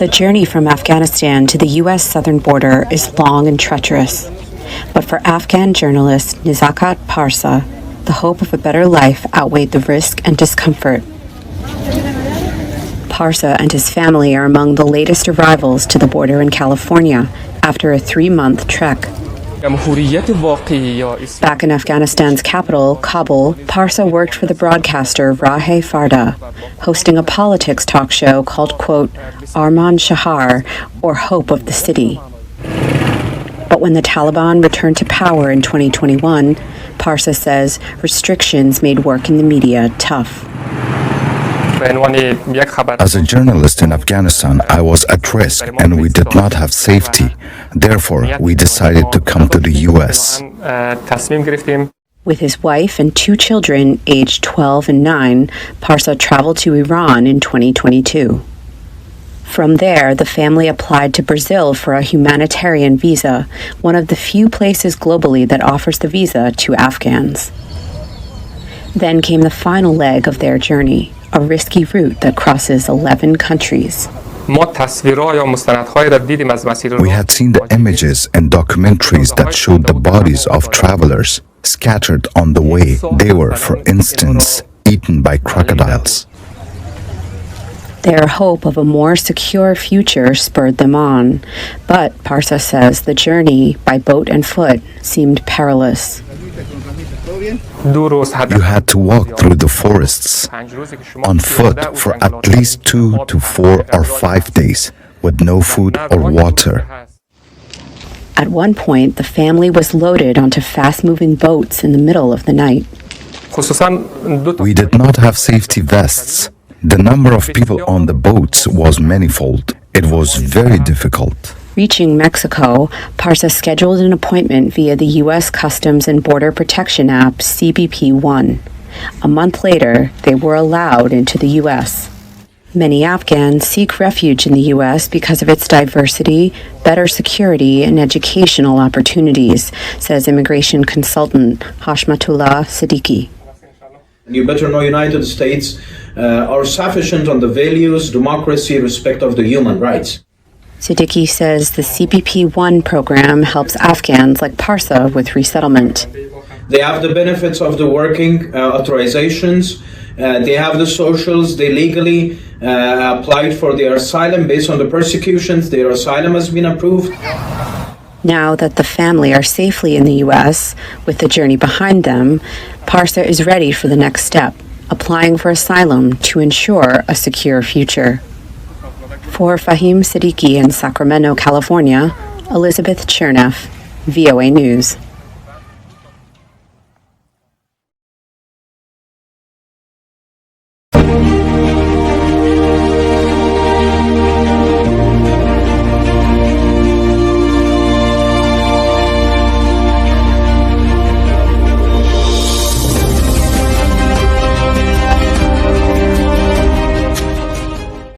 The journey from Afghanistan to the U.S. southern border is long and treacherous. But for Afghan journalist Nizakat Parsa, the hope of a better life outweighed the risk and discomfort. Parsa and his family are among the latest arrivals to the border in California after a 3-month trek. Back in Afghanistan's capital, Kabul, Parsa worked for the broadcaster Rahe Farda, hosting a politics talk show called, quote, Arman Shahar, or Hope of the City. But when the Taliban returned to power in 2021, Parsa says restrictions made work in the media tough. As a journalist in Afghanistan, I was at risk and we did not have safety. Therefore, we decided to come to the U.S. With his wife and 2 children, aged 12 and 9, Parsa traveled to Iran in 2022. From there, the family applied to Brazil for a humanitarian visa, one of the few places globally that offers the visa to Afghans. Then came the final leg of their journey, a risky route that crosses 11 countries. We had seen the images and documentaries that showed the bodies of travelers scattered on the way. They were, for instance, eaten by crocodiles. Their hope of a more secure future spurred them on, but Parsa says the journey by boat and foot seemed perilous. You had to walk through the forests on foot for at least 2 to 4 or 5 days with no food or water. At one point, the family was loaded onto fast-moving boats in the middle of the night. We did not have safety vests. The number of people on the boats was manifold. It was very difficult. Reaching Mexico, Parsa scheduled an appointment via the U.S. Customs and Border Protection app CBP-1. A month later, they were allowed into the U.S. Many Afghans seek refuge in the U.S. because of its diversity, better security, and educational opportunities, says immigration consultant Fahim Sediqi. You better know United States are sufficient on the values, democracy, respect of the human rights. Sediqi says the CBP-1 program helps Afghans like Parsa with resettlement. They have the benefits of the working authorizations. They have the socials. They legally applied for their asylum based on the persecutions. Their asylum has been approved. Now that the family are safely in the U.S., with the journey behind them, Parsa is ready for the next step, applying for asylum to ensure a secure future. For Fahim Sediqi in Sacramento, California, Elizabeth Cherneff, VOA News.